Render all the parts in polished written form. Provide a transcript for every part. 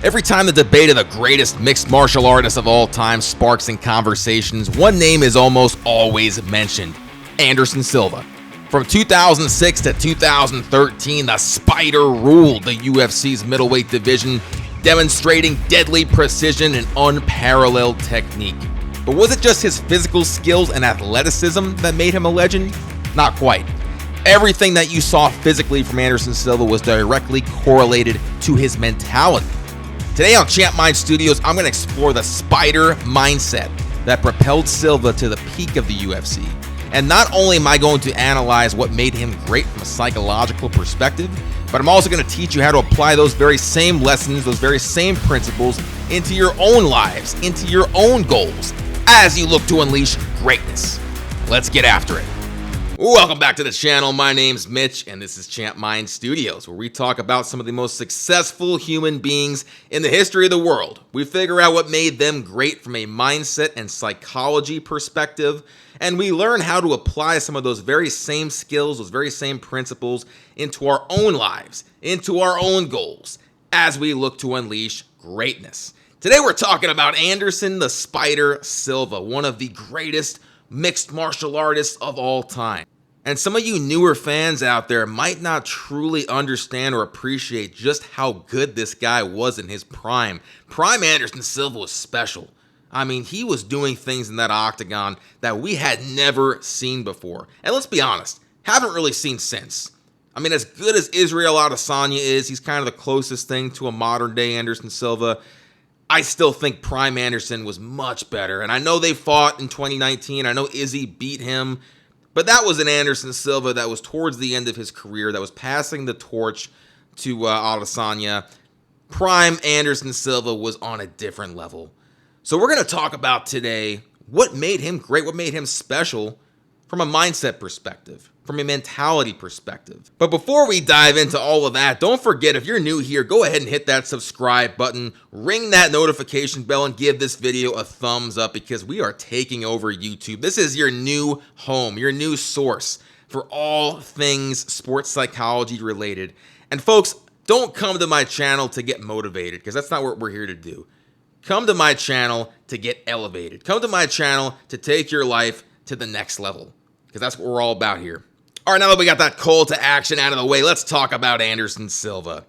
Every time the debate of the greatest mixed martial artists of all time sparks in conversations, one name is almost always mentioned: Anderson Silva. From 2006 to 2013, the Spider ruled the UFC's middleweight division, demonstrating deadly precision and unparalleled technique. But was it just his physical skills and athleticism that made him a legend? Not quite. Everything that you saw physically from Anderson Silva was directly correlated to his mentality. Today on ChampMind Studios, I'm going to explore the Spider mindset that propelled Silva to the peak of the UFC. And not only am I going to analyze what made him great from a psychological perspective, but I'm also going to teach you how to apply those very same lessons, those very same principles into your own lives, into your own goals, as you look to unleash greatness. Let's get after it. Welcome back to the channel. My name's Mitch, and this is ChampMind Studios, where we talk about some of the most successful human beings in the history of the world. We figure out what made them great from a mindset and psychology perspective, and we learn how to apply some of those very same skills, those very same principles into our own lives, into our own goals, as we look to unleash greatness. Today we're talking about Anderson the Spider Silva, one of the greatest mixed martial artists of all time. And some of you newer fans out there might not truly understand or appreciate just how good this guy was in his prime. Prime Anderson Silva was special. I mean, he was doing things in that Octagon that we had never seen before. And let's be honest, haven't really seen since. I mean, as good as Israel Adesanya is, he's kind of the closest thing to a modern day Anderson Silva. I still think Prime Anderson was much better. And I know they fought in 2019. I know Izzy beat him. But that was an Anderson Silva that was towards the end of his career, that was passing the torch to Adesanya. Prime Anderson Silva was on a different level. So we're going to talk about today what made him great, what made him special from a mindset perspective, from a mentality perspective. But before we dive into all of that, don't forget, if you're new here, go ahead and hit that subscribe button, ring that notification bell, and give this video a thumbs up, because we are taking over YouTube. This is your new home, your new source for all things sports psychology related. And folks, don't come to my channel to get motivated, because that's not what we're here to do. Come to my channel to get elevated. Come to my channel to take your life to the next level, because that's what we're all about here. All right, now that we got that call to action out of the way, let's talk about Anderson Silva.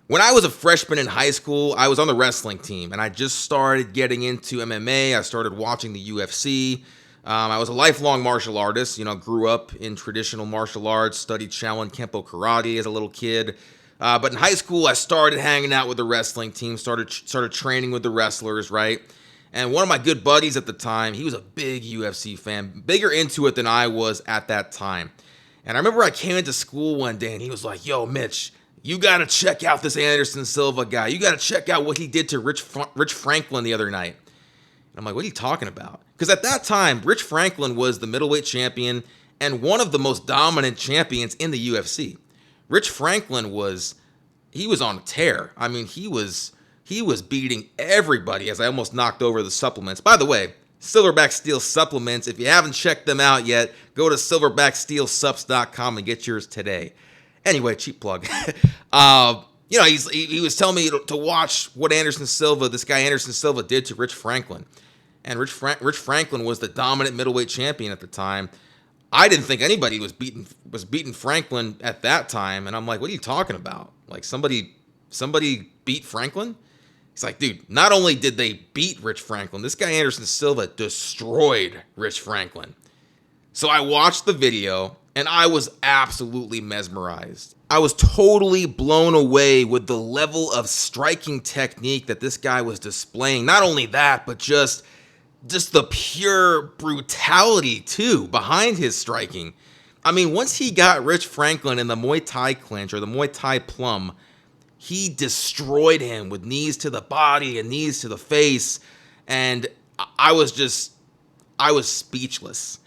When I was a freshman in high school, I was on the wrestling team, and I just started getting into MMA. I started watching the UFC. I was a lifelong martial artist. You know, grew up in traditional martial arts, studied Shaolin Kempo karate as a little kid. But in high school, I started hanging out with the wrestling team, started training with the wrestlers, right? And one of my good buddies at the time, he was a big UFC fan, bigger into it than I was at that time. And I remember I came into school one day and he was like, "Yo, Mitch, you got to check out this Anderson Silva guy. You got to check out what he did to Rich Franklin the other night." And I'm like, "What are you talking about?" Because at that time, Rich Franklin was the middleweight champion and one of the most dominant champions in the UFC. Rich Franklin was on a tear. I mean, he was beating everybody, as I almost knocked over the supplements. By the way, Silverback Steel supplements, if you haven't checked them out yet, go to silverbacksteelsups.com and get yours today. Anyway, cheap plug. He was telling me to watch what this guy Anderson Silva did to Rich Franklin. And Rich Franklin was the dominant middleweight champion at the time. I didn't think anybody was beating Franklin at that time. And I'm like, "What are you talking about? Like somebody beat Franklin?" He's like, "Dude, not only did they beat Rich Franklin, this guy Anderson Silva destroyed Rich Franklin." So I watched the video and I was absolutely mesmerized. I was totally blown away with the level of striking technique that this guy was displaying. Not only that, but just the pure brutality too behind his striking. I mean, once he got Rich Franklin in the Muay Thai clinch, or the Muay Thai plum, he destroyed him with knees to the body and knees to the face. And I was speechless.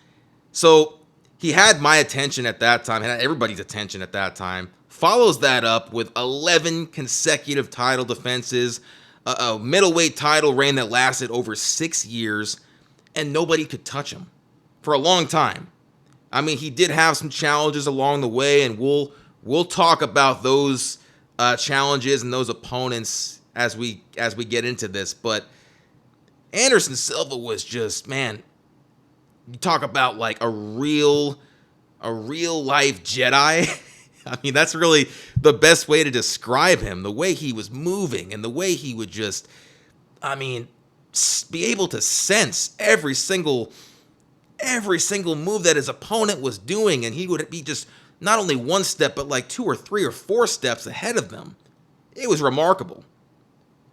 So he had my attention at that time, had everybody's attention at that time. Follows that up with 11 consecutive title defenses, a middleweight title reign that lasted over 6 years, and nobody could touch him for a long time. I mean, he did have some challenges along the way, and we'll talk about those challenges and those opponents as we get into this, but Anderson Silva was just, man, you talk about like a real life Jedi. I mean, that's really the best way to describe him. The way he was moving and the way he would just, I mean, be able to sense every single move that his opponent was doing, and he would be just not only one step, but like 2 or 3 or 4 steps ahead of them. It was remarkable.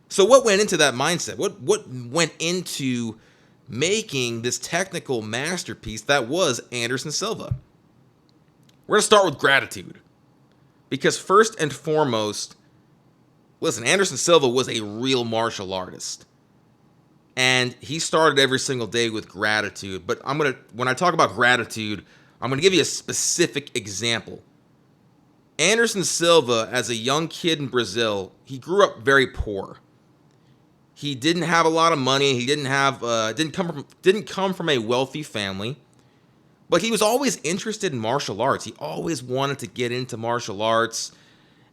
So what went into that mindset? What went into making this technical masterpiece that was Anderson Silva? We're going to start with gratitude. Because first and foremost, listen, Anderson Silva was a real martial artist. And he started every single day with gratitude. But when I talk about gratitude, I'm going to give you a specific example. Anderson Silva, as a young kid in Brazil, he grew up very poor. He didn't have a lot of money. He didn't come from a wealthy family. But he was always interested in martial arts. He always wanted to get into martial arts.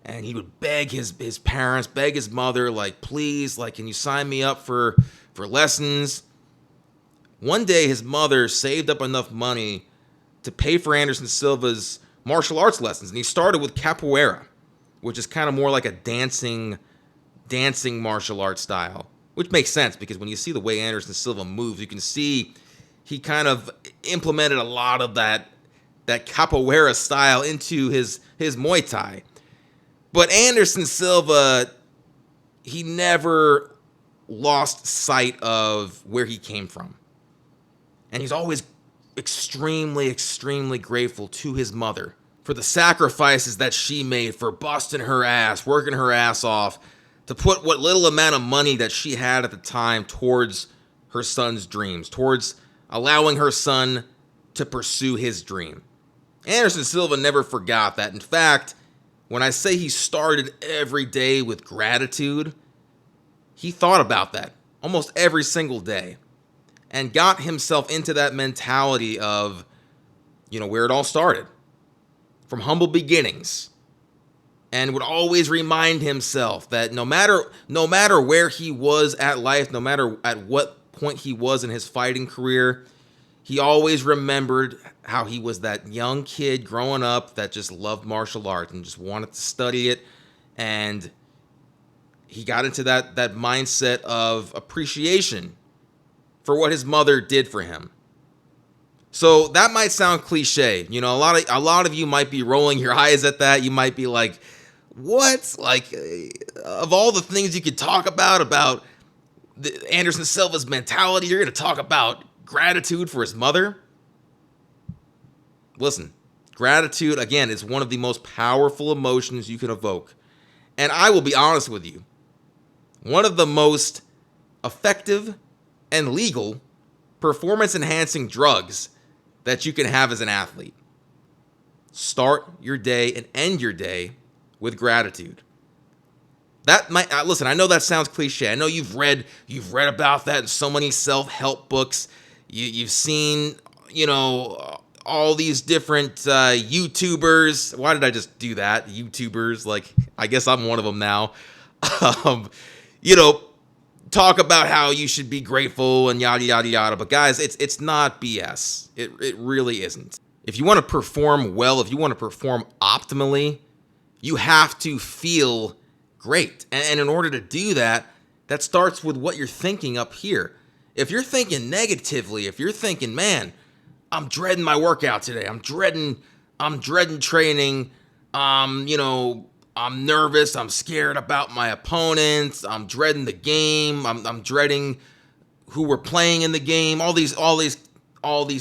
And he would beg his parents, beg his mother, like, please, like, can you sign me up for lessons? One day, his mother saved up enough money to pay for Anderson Silva's martial arts lessons. And he started with capoeira, which is kind of more like a dancing martial arts style. Which makes sense, because when you see the way Anderson Silva moves, you can see he kind of implemented a lot of that capoeira style into his Muay Thai. But Anderson Silva, he never lost sight of where he came from. And he's always extremely, extremely grateful to his mother for the sacrifices that she made, for busting her ass, working her ass off, to put what little amount of money that she had at the time towards her son's dreams, towards allowing her son to pursue his dream. Anderson Silva never forgot that. In fact, when I say he started every day with gratitude, he thought about that almost every single day and got himself into that mentality of, where it all started, from humble beginnings. And would always remind himself that no matter where he was at life, no matter at what point he was in his fighting career, he always remembered how he was that young kid growing up that just loved martial arts and just wanted to study it. And he got into that mindset of appreciation for what his mother did for him. So that might sound cliche. A lot of you might be rolling your eyes at that. You might be like, what? Like, of all the things you could talk about Anderson Silva's mentality, you're going to talk about gratitude for his mother? Listen, gratitude, again, is one of the most powerful emotions you can evoke. And I will be honest with you, one of the most effective and legal performance-enhancing drugs that you can have as an athlete. Start your day and end your day with gratitude. That might listen. I know that sounds cliche. I know you've read about that in so many self-help books. You've seen, all these different YouTubers. Why did I just do that? YouTubers, like, I guess I'm one of them now. Talk about how you should be grateful and yada yada yada. But guys, it's not BS. It really isn't. If you want to perform well, if you want to perform optimally, you have to feel great. And in order to do that, that starts with what you're thinking up here. If you're thinking negatively, if you're thinking, man, I'm dreading my workout today. I'm dreading training. I'm nervous. I'm scared about my opponents. I'm dreading the game. I'm dreading who we're playing in the game. All these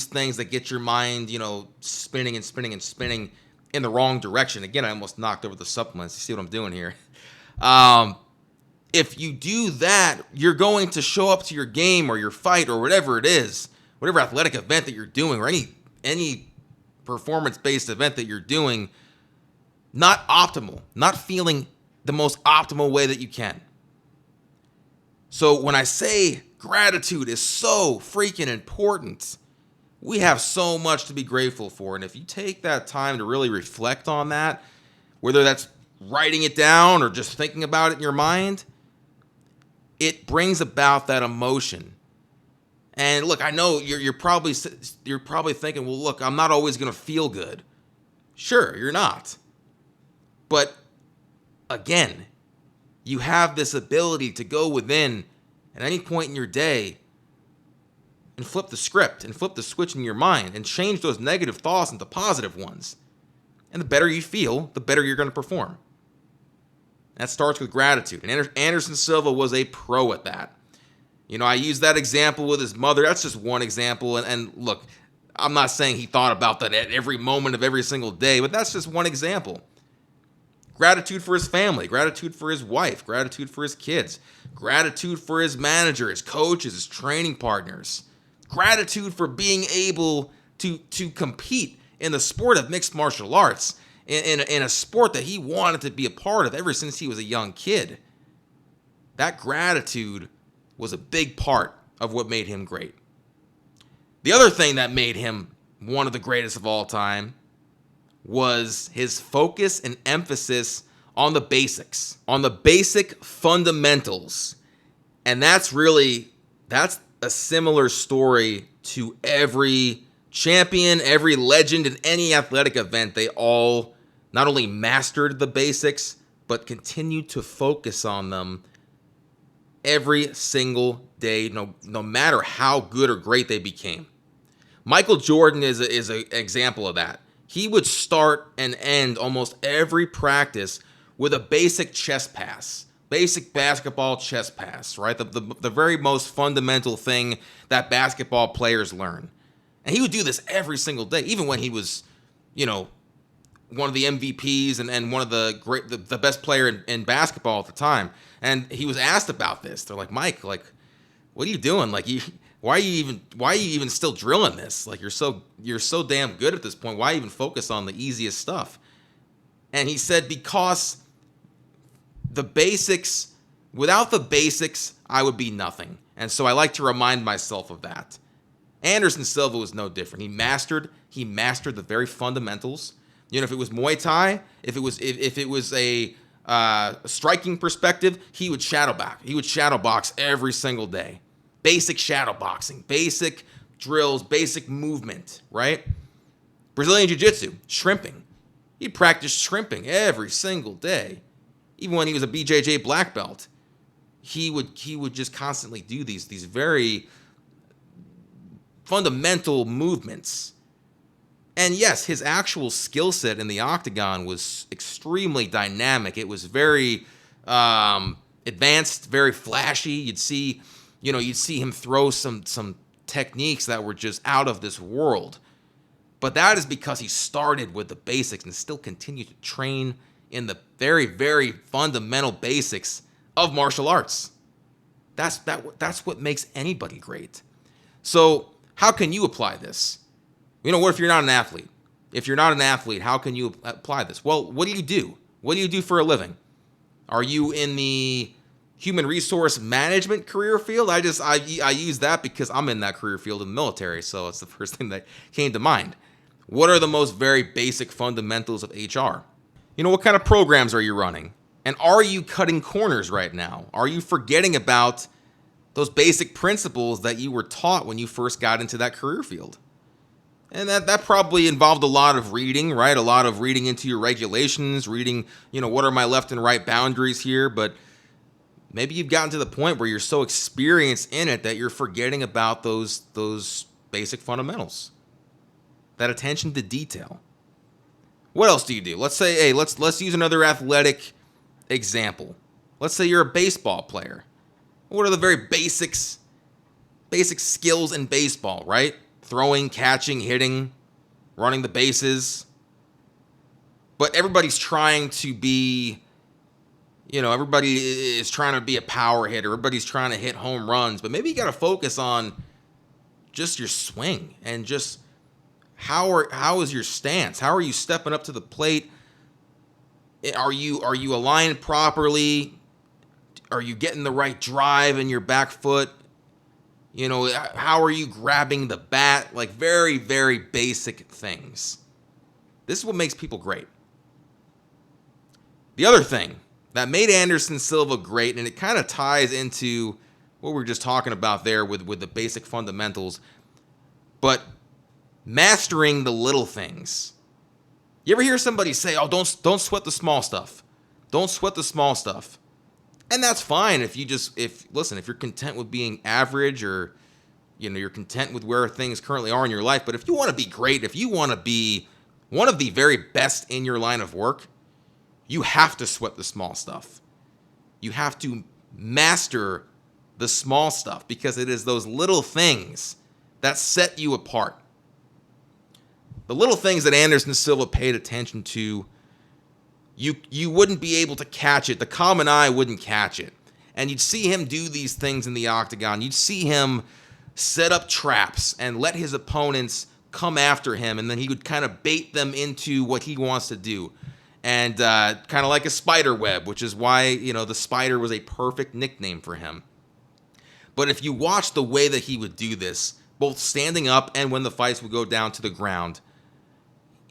things that get your mind, spinning and spinning and spinning in the wrong direction. Again, I almost knocked over the supplements. You see what I'm doing here? If you do that, you're going to show up to your game or your fight or whatever it is, whatever athletic event that you're doing, or any performance-based event that you're doing, not optimal, not feeling the most optimal way that you can. So when I say gratitude is so freaking important, we have so much to be grateful for. And if you take that time to really reflect on that, whether that's writing it down or just thinking about it in your mind, it brings about that emotion. And look, I know you're probably thinking, well, look, I'm not always going to feel good. Sure, you're not. But again, you have this ability to go within at any point in your day and flip the script and flip the switch in your mind and change those negative thoughts into positive ones. And the better you feel, the better you're going to perform. That starts with gratitude. And Anderson Silva was a pro at that. You know, I used that example with his mother. That's just one example. And look, I'm not saying he thought about that at every moment of every single day, but that's just one example. Gratitude for his family, gratitude for his wife, gratitude for his kids, gratitude for his manager, his coaches, his training partners, gratitude for being able to compete in the sport of mixed martial arts, in a sport that he wanted to be a part of ever since he was a young kid. That gratitude was a big part of what made him great. The other thing that made him one of the greatest of all time was his focus and emphasis on the basics, on the basic fundamentals. And that's a similar story to every champion, every legend in any athletic event. They all not only mastered the basics, but continued to focus on them every single day, no matter how good or great they became. Michael Jordan is an example of that. He would start and end almost every practice with a basic chest pass, basic basketball chest pass, right? The very most fundamental thing that basketball players learn. And he would do this every single day, even when he was, one of the MVPs and one of the best player in basketball at the time. And he was asked about this. They're like, Mike, what are you doing? Why are you even still drilling this? You're so damn good at this point. Why even focus on the easiest stuff? And he said, because the basics, without the basics, I would be nothing. And so I like to remind myself of that. Anderson Silva was no different. He mastered the very fundamentals. If it was Muay Thai, if it was a striking perspective, he would shadow box. He would shadow box every single day. Basic shadow boxing, basic drills, basic movement, right? Brazilian Jiu-Jitsu, shrimping. He practiced shrimping every single day. Even when he was a BJJ black belt, he would just constantly do these very fundamental movements. And yes, his actual skill set in the Octagon was extremely dynamic. It was very advanced, very flashy. You'd see him throw some techniques that were just out of this world. But that is because he started with the basics and still continued to train in the very, very fundamental basics of martial arts. That's what makes anybody great. So how can you apply this? What if you're not an athlete? If you're not an athlete, how can you apply this? Well, what do you do? What do you do for a living? Are you in the human resource management career field? I use that because I'm in that career field in the military, so it's the first thing that came to mind. What are the most very basic fundamentals of HR? What kind of programs are you running? And are you cutting corners right now? Are you forgetting about those basic principles that you were taught when you first got into that career field? And that probably involved a lot of reading, right? A lot of reading into your regulations, reading, what are my left and right boundaries here? But maybe you've gotten to the point where you're so experienced in it that you're forgetting about those basic fundamentals, that attention to detail. What else do you do? Let's say, let's use another athletic example. Let's say you're a baseball player. What are the very basic skills in baseball, right? Throwing, catching, hitting, running the bases. But everybody's trying to be, everybody is trying to be a power hitter. Everybody's trying to hit home runs. But maybe you got to focus on just your swing and just how is your stance? How are you stepping up to the plate? Are you aligned properly? Are you getting the right drive in your back foot? How are you grabbing the bat? Very, very basic things. This is what makes people great. The other thing that made Anderson Silva great, and it kind of ties into what we were just talking about there with the basic fundamentals. But mastering the little things. You ever hear somebody say, "Oh, don't sweat the small stuff. Don't sweat the small stuff." And that's fine if you're content with being average, or you're content with where things currently are in your life. But if you want to be great, if you want to be one of the very best in your line of work, you have to sweat the small stuff. You have to master the small stuff, because it is those little things that set you apart. The little things that Anderson Silva paid attention to, you wouldn't be able to catch it. The common eye wouldn't catch it. And you'd see him do these things in the Octagon. You'd see him set up traps and let his opponents come after him, and then he would kind of bait them into what he wants to do. And kind of like a spider web, which is why, the spider was a perfect nickname for him. But if you watch the way that he would do this, both standing up and when the fights would go down to the ground,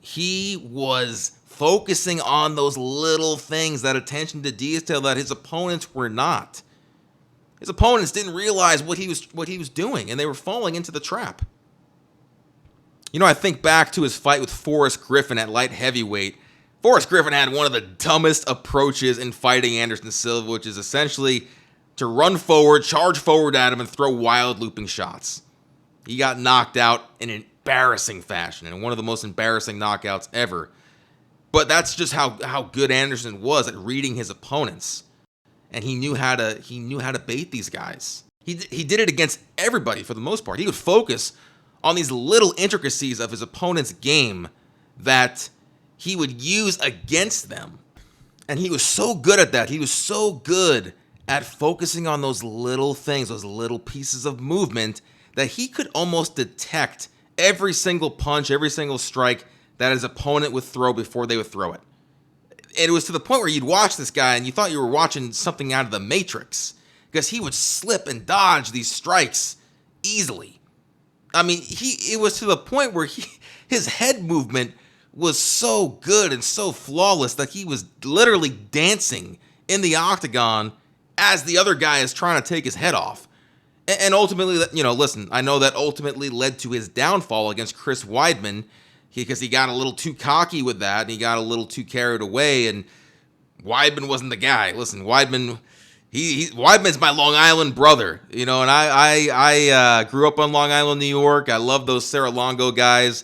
he was focusing on those little things, that attention to detail that his opponents were not. His opponents didn't realize what he was doing, and they were falling into the trap. I think back to his fight with Forrest Griffin at light heavyweight. Forrest Griffin had one of the dumbest approaches in fighting Anderson Silva, which is essentially to run forward, charge forward at him, and throw wild looping shots. He got knocked out in an embarrassing fashion, and one of the most embarrassing knockouts ever. But that's just how good Anderson was at reading his opponents, and he knew how to bait these guys. He did it against everybody for the most part. He would focus on these little intricacies of his opponent's game that he would use against them, and he was so good at that. He was so good at focusing on those little things, those little pieces of movement, that he could almost detect every single punch, every single strike that his opponent would throw before they would throw it. And it was to the point where you'd watch this guy and you thought you were watching something out of the Matrix, because he would slip and dodge these strikes easily. I mean, it was to the point where his head movement was so good and so flawless that he was literally dancing in the Octagon as the other guy is trying to take his head off. And ultimately, listen, I know that ultimately led to his downfall against Chris Weidman, because he got a little too cocky with that, and he got a little too carried away, and Weidman wasn't the guy. Listen, Weidman's my Long Island brother, and I grew up on Long Island, New York. I love those Serra-Longo guys.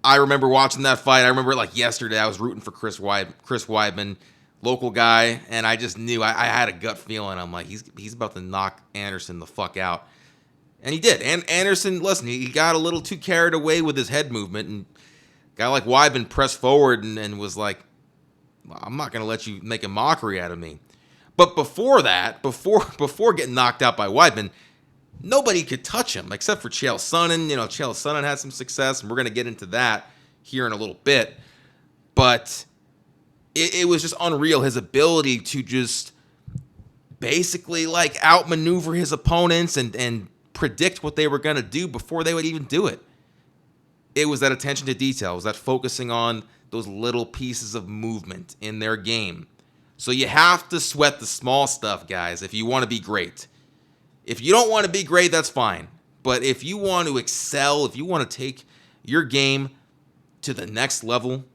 I remember watching that fight. I remember it like yesterday. I was rooting for Chris Weidman, local guy, and I just knew, I had a gut feeling. I'm like, he's about to knock Anderson the fuck out. And he did. And Anderson, listen, he got a little too carried away with his head movement, and a guy like Weidman pressed forward and was like, I'm not going to let you make a mockery out of me. But before that, before getting knocked out by Weidman, nobody could touch him except for Chael Sonnen. Chael Sonnen had some success, and we're going to get into that here in a little bit. But it was just unreal, his ability to just basically like outmaneuver his opponents and predict what they were going to do before they would even do it. It was that attention to detail. It was that focusing on those little pieces of movement in their game. So you have to sweat the small stuff, guys, if you want to be great. If you don't want to be great, that's fine. But if you want to excel, if you want to take your game to the next level,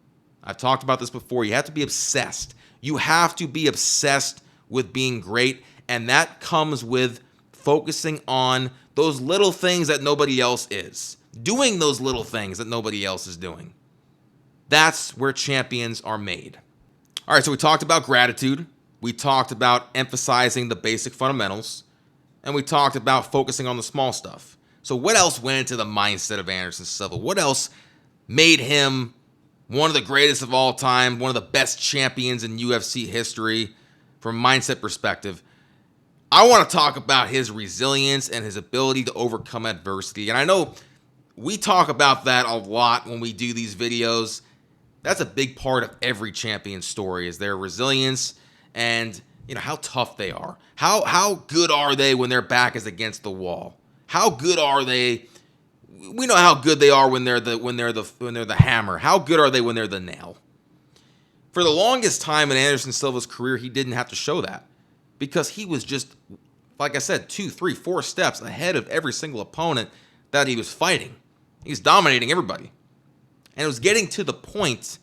I've talked about this before, you have to be obsessed. You have to be obsessed with being great, and that comes with focusing on those little things that nobody else is. Doing those little things that nobody else is doing. That's where champions are made. All right, so we talked about gratitude. We talked about emphasizing the basic fundamentals. And we talked about focusing on the small stuff. So what else went into the mindset of Anderson Silva? What else made him one of the greatest of all time, one of the best champions in UFC history from a mindset perspective? I want to talk about his resilience and his ability to overcome adversity. And I know we talk about that a lot when we do these videos. That's a big part of every champion's story, is their resilience and how tough they are. How good are they when their back is against the wall? How good are they? We know how good they are when they're the hammer. How good are they when they're the nail? For the longest time in Anderson Silva's career, he didn't have to show that because he was just, like I said, 2, 3, 4 steps ahead of every single opponent that he was fighting. He was dominating everybody. And it was getting to the point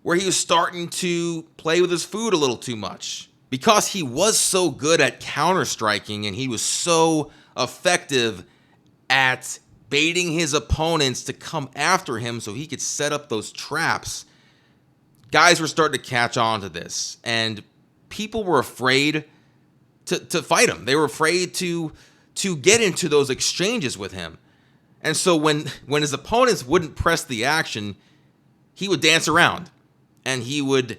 where he was starting to play with his food a little too much because he was so good at counter-striking and he was so effective at baiting his opponents to come after him so he could set up those traps. Guys were starting to catch on to this, and people were afraid to fight him. They were afraid to get into those exchanges with him. And so when his opponents wouldn't press the action, he would dance around. And he would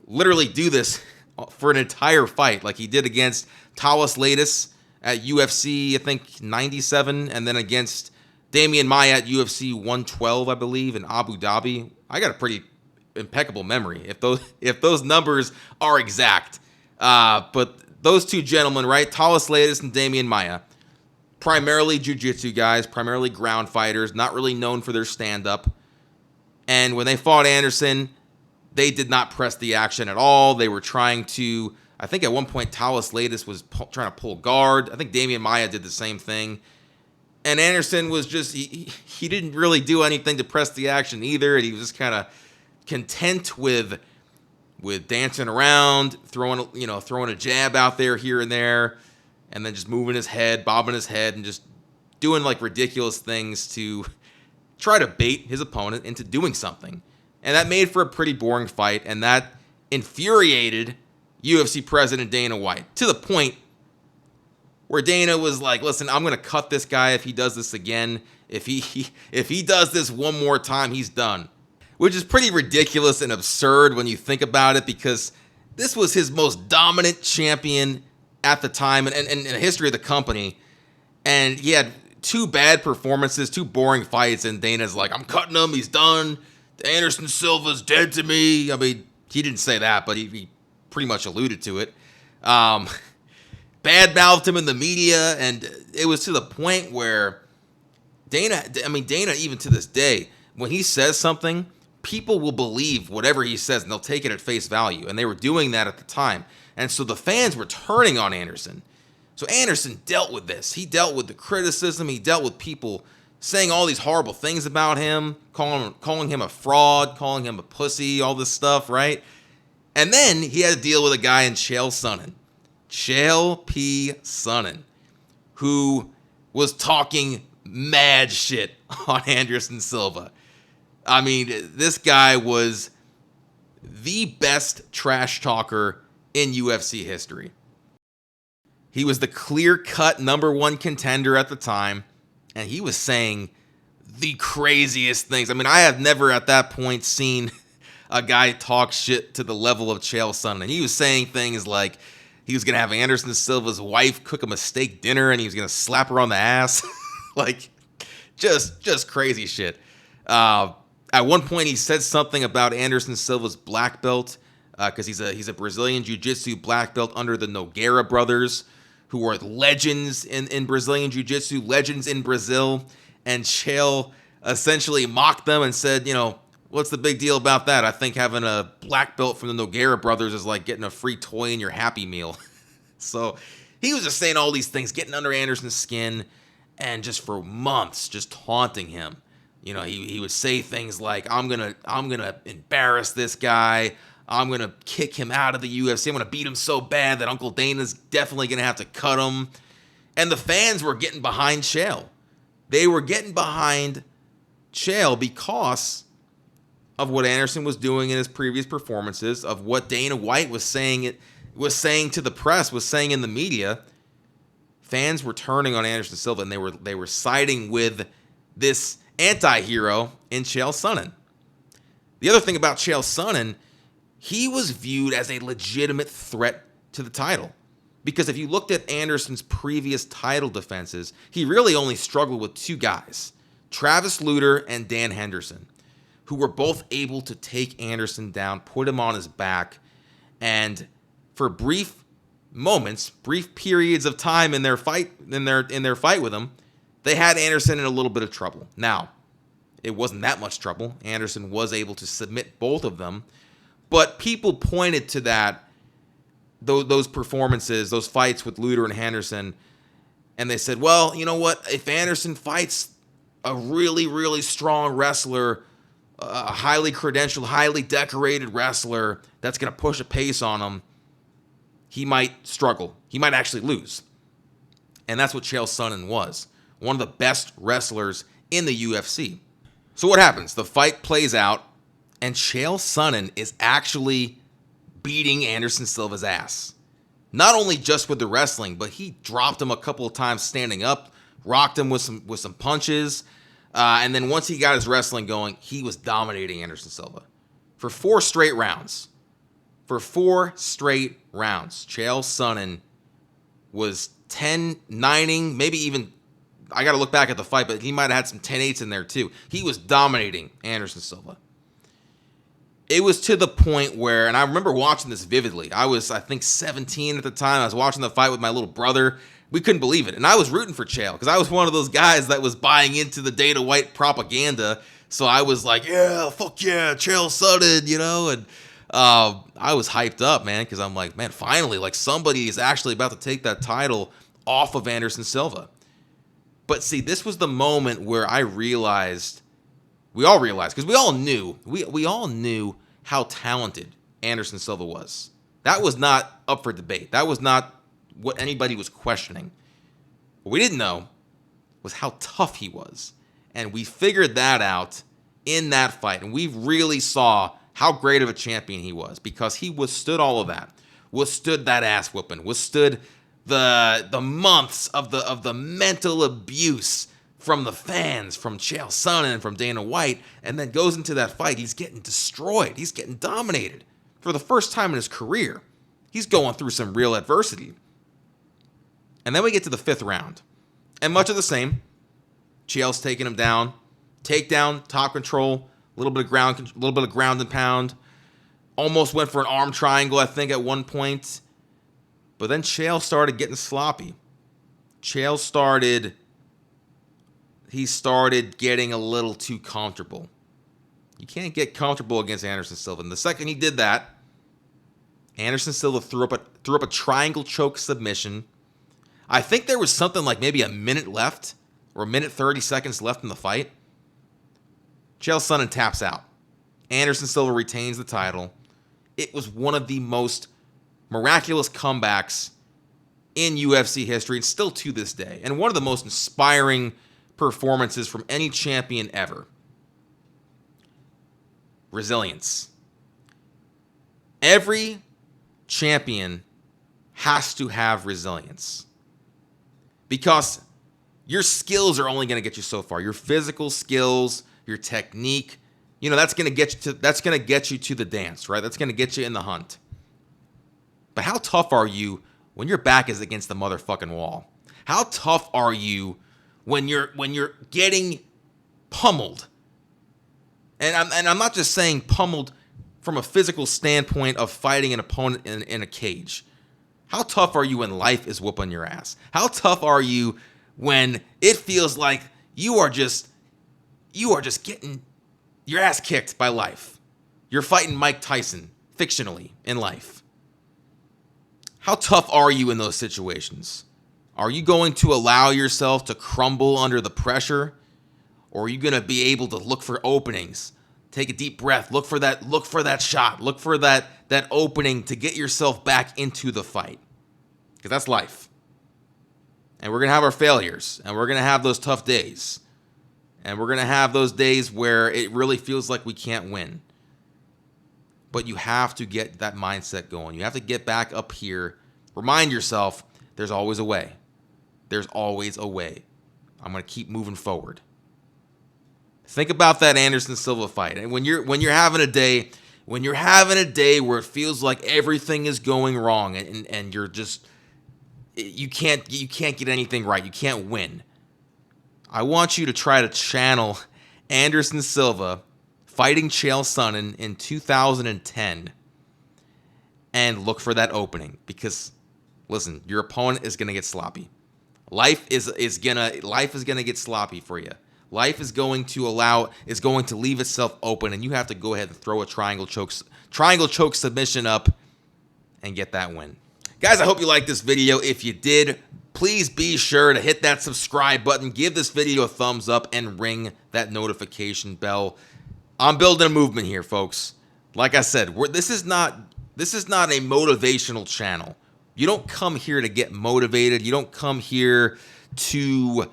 literally do this for an entire fight, like he did against Tawas Latis at UFC, I think, 97, and then against Damian Maia at UFC 112, I believe, in Abu Dhabi. I got a pretty impeccable memory, if those numbers are exact. But those two gentlemen, right, Tawas Latis and Damian Maia, primarily jiu-jitsu guys, primarily ground fighters, not really known for their stand-up. And when they fought Anderson, they did not press the action at all. They were trying to, I think at one point, Tawas Latis was trying to pull guard. I think Damian Maia did the same thing. And Anderson was just, he didn't really do anything to press the action either. And he was just kind of content with dancing around, throwing a jab out there here and there, and then just moving his head, bobbing his head, and just doing like ridiculous things to try to bait his opponent into doing something. And that made for a pretty boring fight, and that infuriated UFC president Dana White to the point where Dana was like, listen, I'm going to cut this guy if he does this again. If he does this one more time, he's done. Which is pretty ridiculous and absurd when you think about it, because this was his most dominant champion at the time and in the history of the company. And he had 2 bad performances, 2 boring fights, and Dana's like, I'm cutting him, he's done. Anderson Silva's dead to me. I mean, he didn't say that, but he pretty much alluded to it. Bad-mouthed him in the media, and it was to the point where Dana, even to this day, when he says something, people will believe whatever he says, and they'll take it at face value, and they were doing that at the time. And so the fans were turning on Anderson. So Anderson dealt with this. He dealt with the criticism. He dealt with people saying all these horrible things about him, calling him a fraud, calling him a pussy, all this stuff, right? And then he had to deal with a guy in Chael Sonnen, Chael P. Sonnen, who was talking mad shit on Anderson Silva. I mean, this guy was the best trash talker in UFC history. He was the clear-cut #1 contender at the time, and he was saying the craziest things. I mean, I have never at that point seen a guy talk shit to the level of Chael Sonnen. He was saying things like he was going to have Anderson Silva's wife cook him a steak dinner, and he was going to slap her on the ass. Like, just crazy shit. At one point, he said something about Anderson Silva's black belt, because he's a Brazilian Jiu-Jitsu black belt under the Nogueira brothers, who are legends in Brazilian Jiu-Jitsu, legends in Brazil. And Chael essentially mocked them and said, what's the big deal about that? I think having a black belt from the Nogueira brothers is like getting a free toy in your Happy Meal. So he was just saying all these things, getting under Anderson's skin, and just for months, just taunting him. He would say things like, I'm gonna embarrass this guy. I'm going to kick him out of the UFC. I'm going to beat him so bad that Uncle Dana's definitely going to have to cut him. And the fans were getting behind Chael. They were getting behind Chael because of what Anderson was doing in his previous performances, of what Dana White was saying to the press, was saying in the media. Fans were turning on Anderson Silva, and they were siding with this anti-hero in Chael Sonnen. The other thing about Chael Sonnen, he was viewed as a legitimate threat to the title. Because if you looked at Anderson's previous title defenses, he really only struggled with 2 guys, Travis Lutter and Dan Henderson, who were both able to take Anderson down, put him on his back, and for brief moments, brief periods of time in their fight with him, they had Anderson in a little bit of trouble. Now, it wasn't that much trouble. Anderson was able to submit both of them. But people pointed to those performances, those fights with Luter and Henderson, and they said, well, you know what? If Anderson fights a really, really strong wrestler, a highly credentialed, highly decorated wrestler that's going to push a pace on him, he might struggle. He might actually lose. And that's what Chael Sonnen was. One of the best wrestlers in the UFC. So what happens? The fight plays out, and Chael Sonnen is actually beating Anderson Silva's ass. Not only just with the wrestling, but he dropped him a couple of times standing up, rocked him with some punches, and then once he got his wrestling going, he was dominating Anderson Silva for 4 straight rounds. For 4 straight rounds, Chael Sonnen was 10-9ing, maybe even, I got to look back at the fight, but he might have had some 10-8s in there too. He was dominating Anderson Silva. It was to the point where, and I remember watching this vividly. I was, I think, 17 at the time. I was watching the fight with my little brother. We couldn't believe it. And I was rooting for Chael because I was one of those guys that was buying into the Dana White propaganda. So I was like, yeah, fuck yeah, Chael Sonnen, you know? And I was hyped up, man, because I'm like, man, finally, like somebody is actually about to take that title off of Anderson Silva. But see, this was the moment where I realized, we all realized, because we all knew how talented Anderson Silva was. That was not up for debate. That was not what anybody was questioning. What we didn't know was how tough he was. And we figured that out in that fight. And we really saw how great of a champion he was because he withstood all of that. Withstood that ass whooping. Withstood the months of the mental abuse from the fans, from Chael Sonnen and from Dana White, and then goes into that fight. He's getting destroyed. He's getting dominated. For the first time in his career, he's going through some real adversity. And then we get to the 5th round. And much of the same. Chael's taking him down. Takedown, top control, a little bit of ground and pound. Almost went for an arm triangle, I think, at one point. But then Chael started getting sloppy. Chael started getting a little too comfortable. You can't get comfortable against Anderson Silva. And the second he did that, Anderson Silva threw up a triangle choke submission. I think there was something like maybe a minute left or a minute 30 seconds left in the fight. Chael Sonnen taps out. Anderson Silva retains the title. It was one of the most miraculous comebacks in UFC history, and still to this day, and one of the most inspiring performances from any champion ever. Resilience. Every champion has to have resilience because your skills are only going to get you so far. Your physical skills, your technique, you know, that's going to get you to the dance, right? That's going to get you in the hunt. But how tough are you when your back is against the motherfucking wall? How tough are you when you're getting pummeled? And I'm not just saying pummeled from a physical standpoint of fighting an opponent in a cage. How tough are you when life is whooping your ass? How tough are you when it feels like you are just getting your ass kicked by life? You're fighting Mike Tyson fictionally in life. How tough are you in those situations? Are you going to allow yourself to crumble under the pressure? Or are you going to be able to look for openings? Take a deep breath, look for that shot, look for that opening to get yourself back into the fight. Because that's life. And we're going to have our failures, and we're going to have those tough days. And we're going to have those days where it really feels like we can't win. But you have to get that mindset going. You have to get back up here. Remind yourself, there's always a way. There's always a way. I'm going to keep moving forward. Think about that Anderson Silva fight. And when you're having a day where it feels like everything is going wrong and you're just you can't get anything right. You can't win. I want you to try to channel Anderson Silva fighting Chael Sonnen in 2010 and look for that opening because listen, your opponent is going to get sloppy. Life is going to get sloppy for you. Life is going to leave itself open, and you have to go ahead and throw a triangle choke triangle choke submission up, and get that win. Guys, I hope you liked this video. If you did, please be sure to hit that subscribe button, give this video a thumbs up, and ring that notification bell. I'm building a movement here, folks. Like I said, this is not a motivational channel. You don't come here to get motivated. You don't come here to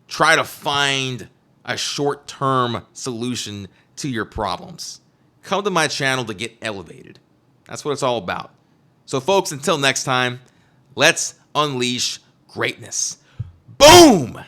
try to find a short-term solution to your problems. Come to my channel to get elevated. That's what it's all about. So folks, until next time, let's unleash greatness. Boom!